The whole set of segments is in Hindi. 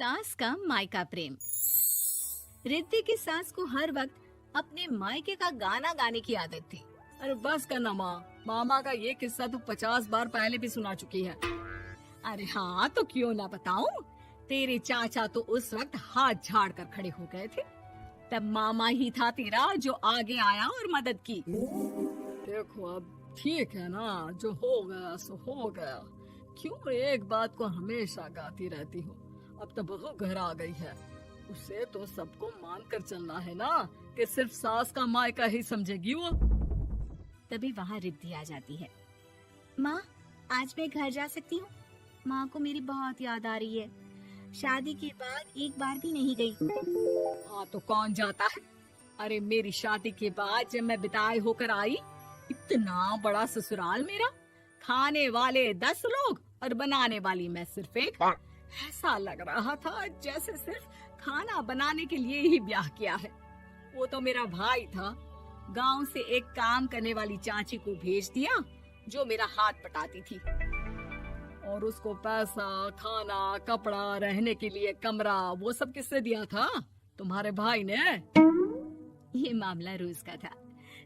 सास का मायका प्रेम। रिद्धि की सास को हर वक्त अपने मायके का गाना गाने की आदत थी। अरे बस करना माँ, मामा का ये किस्सा तो 50 बार पहले भी सुना चुकी है। अरे हाँ, तो क्यों ना बताऊं। तेरे चाचा तो उस वक्त हाथ झाड़ कर खड़े हो गए थे। तब मामा ही था तेरा जो आगे आया और मदद की। देखो अब ठीक है ना, जो हो गया सो हो गया। क्यों एक बात को हमेशा गाती रहती हो। अब तो बहू घर आ गई है, उसे तो सबको मान कर चलना है ना, कि सिर्फ सास का मायका ही समझेगी वो। तभी वहाँ रिद्धि आ जाती है। माँ, आज मैं घर जा सकती हूँ? माँ को मेरी बहुत याद आ रही है। शादी के बाद एक बार भी नहीं गई। हाँ तो कौन जाता है। अरे मेरी शादी के बाद जब मैं विदाई होकर आई, इतना बड़ा ससुराल मेरा, खाने वाले 10 लोग और बनाने वाली मैं सिर्फ एक। ऐसा लग रहा था जैसे सिर्फ खाना बनाने के लिए ही ब्याह किया है। वो तो मेरा भाई था, गांव से एक काम करने वाली चाची को भेज दिया जो मेरा हाथ पटाती थी, और उसको पैसा, खाना, कपड़ा, रहने के लिए कमरा, वो सब किसने दिया था? तुम्हारे भाई ने। ये मामला रोज का था।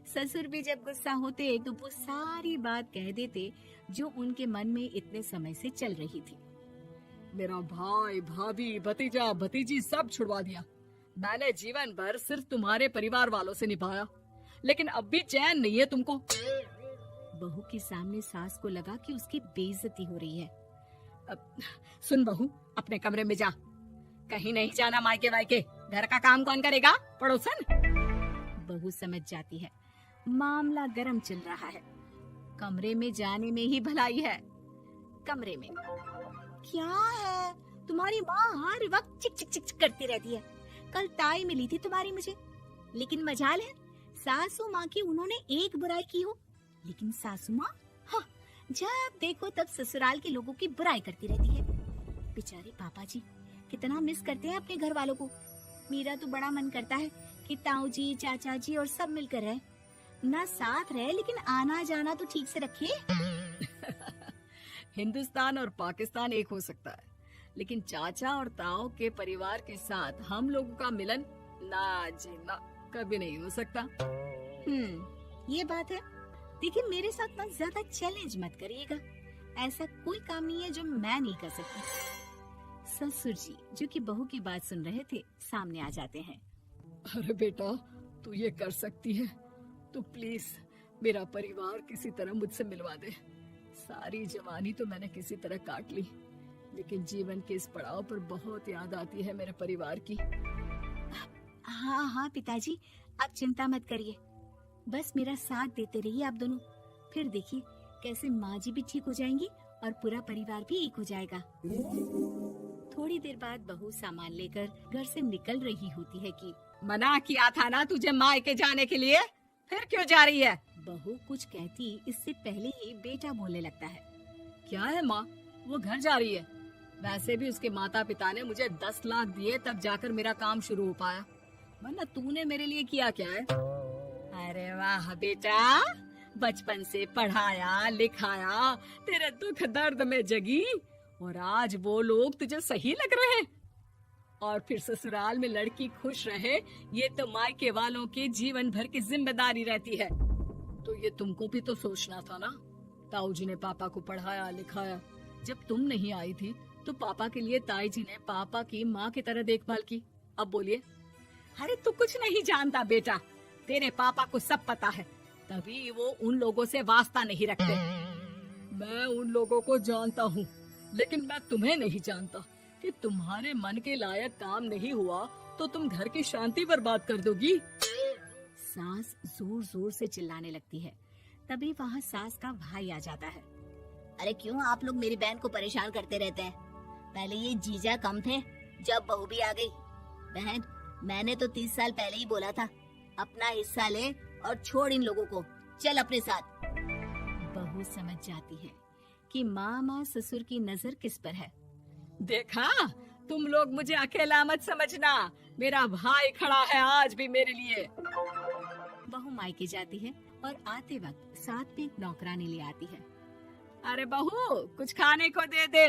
ससुर भी जब गुस्सा होते तो वो सारी बात कह देते जो उनके मन में इतने समय से चल रही थी। मेरा भाई, भाभी, भतीजा, भतीजी सब छुड़वा दिया। मैंने जीवन भर सिर्फ तुम्हारे परिवार वालों से निभाया, लेकिन अब भी चैन नहीं है तुमको। बहू के सामने सास को लगा कि उसकी बेइज्जती हो रही है। अब सुन बहू, अपने कमरे में जा, कहीं नहीं जाना मायके वायके। घर का काम कौन करेगा? पड़ोसन। बहू समझ जाती है मामला गर्म चल रहा है। कमरे में जाने में ही भलाई है। कमरे में क्या है? तुम्हारी माँ हर वक्त चिक चिक चिक चिक करती रहती है। कल ताई मिली थी तुम्हारी मुझे, लेकिन मजाल है सासू माँ की उन्होंने एक बुराई की हो, लेकिन सासू माँ हाँ, जब देखो तब ससुराल के लोगों की बुराई करती रहती है। बेचारे पापा जी कितना मिस करते हैं अपने घर वालों को। मेरा तो बड़ा मन करता है कि ताऊ जी, चाचा जी और सब मिलकर रहे, ना साथ रहे लेकिन आना जाना तो ठीक से रखे। हिंदुस्तान और पाकिस्तान एक हो सकता है, लेकिन चाचा और ताऊ के परिवार के साथ हम लोगों का मिलन ना जी ना, कभी नहीं हो सकता। ये बात है। देखिए मेरे साथ ना ज्यादा चैलेंज मत करिएगा। ऐसा कोई काम नहीं है जो मैं नहीं कर सकती। ससुर जी जो कि बहू की बात सुन रहे थे सामने आ जाते हैं। अरे बेटा, तू ये कर सकती है तो प्लीज मेरा परिवार किसी तरह मुझसे मिलवा दे। सारी जवानी तो मैंने किसी तरह काट ली, लेकिन जीवन के इस पड़ाव पर बहुत याद आती है मेरे परिवार की। हाँ हाँ पिताजी, आप चिंता मत करिए, बस मेरा साथ देते रहिए आप दोनों। फिर देखिए कैसे माँ जी भी ठीक हो जाएंगी और पूरा परिवार भी एक हो जाएगा। थोड़ी देर बाद बहू सामान लेकर घर से निकल रही होती है कि मना किया था ना तुझे मायके जाने के लिए, फिर क्यों जा रही है? बहू कुछ कहती इससे पहले ही बेटा बोलने लगता है। क्या है माँ, वो घर जा रही है। वैसे भी उसके माता पिता ने मुझे 10 लाख दिए तब जाकर मेरा काम शुरू हो पाया, वरना तूने मेरे लिए किया क्या है? अरे वाह बेटा, बचपन से पढ़ाया लिखाया, तेरे दुख दर्द में जगी, और आज वो लोग तुझे सही लग रहे हैं। और फिर ससुराल में लड़की खुश रहे, ये तो मायके वालों की जीवन भर की जिम्मेदारी रहती है। तो ये तुमको भी तो सोचना था ना। ताऊ जी ने पापा को पढ़ाया लिखाया, जब तुम नहीं आई थी तो पापा के लिए ताई जी ने पापा की माँ की तरह देखभाल की। अब बोलिए। अरे तू कुछ नहीं जानता बेटा, तेरे पापा को सब पता है, तभी वो उन लोगों से वास्ता नहीं रखते। मैं उन लोगों को जानता हूँ, लेकिन मैं तुम्हें नहीं जानता कि तुम्हारे मन के लायक काम नहीं हुआ तो तुम घर की शांति बर्बाद कर दोगी। सास जोर जोर से चिल्लाने लगती है। तभी वहाँ सास का भाई आ जाता है। अरे क्यों आप लोग मेरी बहन को परेशान करते रहते हैं? पहले ये जीजा कम थे, जब बहू भी आ गई। बहन, मैंने तो 30 साल पहले ही बोला था, अपना हिस्सा ले और छोड़ इन लोगों को, चल अपने साथ। बहू समझ जाती है कि मामा ससुर की नजर किस पर है। देखा, तुम लोग मुझे अकेला मत समझना, मेरा भाई खड़ा है आज भी मेरे लिए। बहू मायके जाती है और आते वक्त साथ में एक नौकरानी ले आती है। अरे बहू, कुछ खाने को दे दे।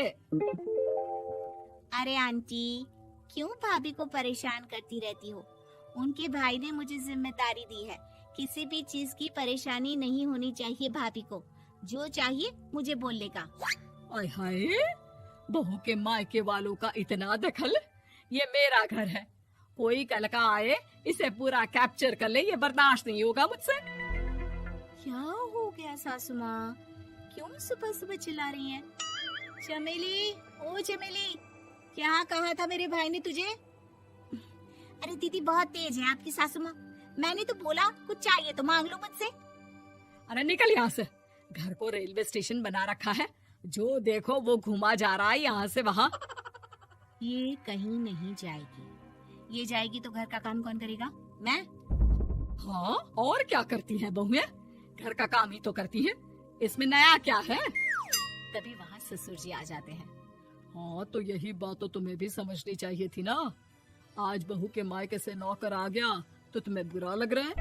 अरे आंटी, क्यों भाभी को परेशान करती रहती हो? उनके भाई ने मुझे जिम्मेदारी दी है। किसी भी चीज की परेशानी नहीं होनी चाहिए भाभी को। जो चाहिए मुझे बोलने का। आय हाय, बहू के मायके वालों का इतना दखल। ये मेरा घर है, कोई कल का आए इसे पूरा कैप्चर कर ले, ये बर्दाश्त नहीं होगा मुझसे। क्या हो गया सासू माँ? क्यों सुबह सुबह चिल्ला रही हैं? चमेली, ओ चमेली, क्या कहा था मेरे भाई ने तुझे? अरे दीदी बहुत तेज है आपकी सासू माँ। मैंने तो बोला कुछ चाहिए तो मांग लो मुझसे। अरे निकल यहाँ से, घर को रेलवे स्टेशन बना रखा है, जो देखो वो घुमा जा रहा है यहाँ से वहाँ। ये कहीं नहीं जाएगी। ये जाएगी तो घर का काम कौन करेगा? मैं। हाँ, और क्या करती है बहुएं? घर का काम ही तो करती है, इसमें नया क्या है? तभी वहाँ ससुर जी आ जाते हैं। हाँ, तो यही बात तो तुम्हें भी समझनी चाहिए थी ना। आज बहू के मायके से नौकर आ गया तो तुम्हें बुरा लग रहा है?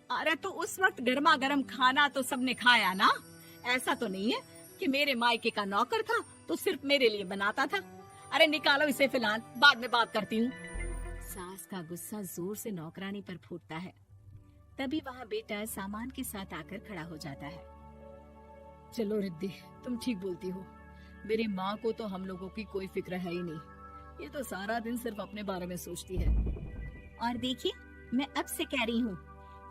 अरे तो उस वक्त गर्मा गर्म खाना तो सबने खाया ना। ऐसा तो नहीं है कि मेरे मायके का नौकर था तो सिर्फ मेरे लिए बनाता था। अरे निकालो इसे, फिलहाल बाद में बात करती हूँ। सास का गुस्सा जोर से नौकरानी पर फूटता है। तभी वहाँ बेटा सामान के साथ आकर खड़ा हो जाता है। चलो रिद्धि, तुम ठीक बोलती हो। मेरी माँ को तो हम लोगों की कोई फिक्र है ही नहीं, ये तो सारा दिन सिर्फ अपने बारे में सोचती है। और देखिए, मैं अब से कह रही हूँ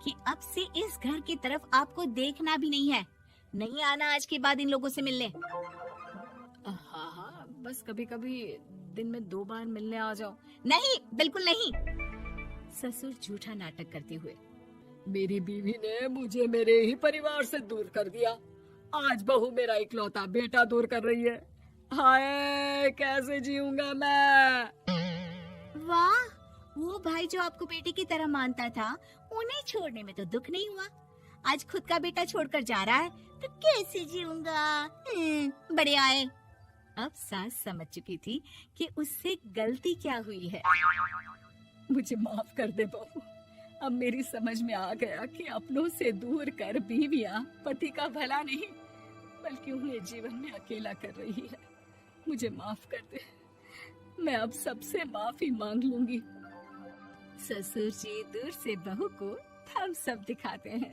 कि अब से इस घर की तरफ आपको देखना भी नहीं है। नहीं आना आज के बाद इन लोगों से मिलने। हाँ, बस कभी कभी दिन में 2 बार मिलने आ जाओ। नहीं, बिल्कुल नहीं। ससुर झूठा नाटक करते हुए। मेरी बीवी ने मुझे मेरे ही परिवार से दूर कर दिया, आज बहू मेरा इकलौता बेटा दूर कर रही है। हाय, कैसे जीऊंगा मैं? वाह, वो भाई जो आपको बेटे की तरह मानता था, उन्हें छोड़ने में तो दुख नहीं हुआ। आज खुद का बेटा छोड़कर जा रहा है तो कैसे जीऊंगा? बड़े आए। अब सास समझ चुकी थी कि उससे गलती क्या हुई है। मुझे माफ कर दे बहू, अब मेरी समझ में आ गया कि अपनों से दूर कर बीवियां पति का भला नहीं बल्कि उन्हें जीवन में अकेला कर रही है। मुझे माफ कर दे, मैं अब सबसे माफी मांग लूंगी। ससुर जी दूर से बहू को थम्स अप दिखाते हैं।